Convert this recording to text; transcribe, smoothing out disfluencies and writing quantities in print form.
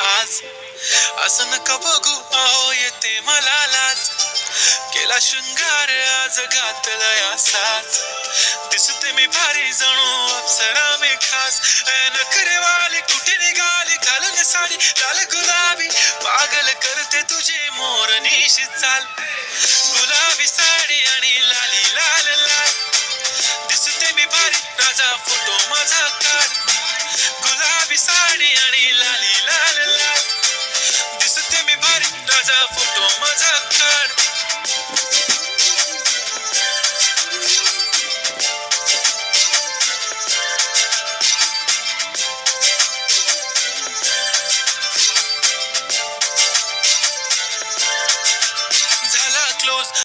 आज असं नका बघू अहो येते मला लाज केला शृंगार आज घातलाय असाच दिसते मी भारी जणू अप्सरा मी खास नखरे वाली कुठे निघाली घालून साडी लाल गुलाबी पागल करते तुझे मोरनीशी चाल गुलाबी साडी आणि लाली लाल लाल दिसते मी भारी राजा फोटो माझा काढ गुलाबी साडी आणि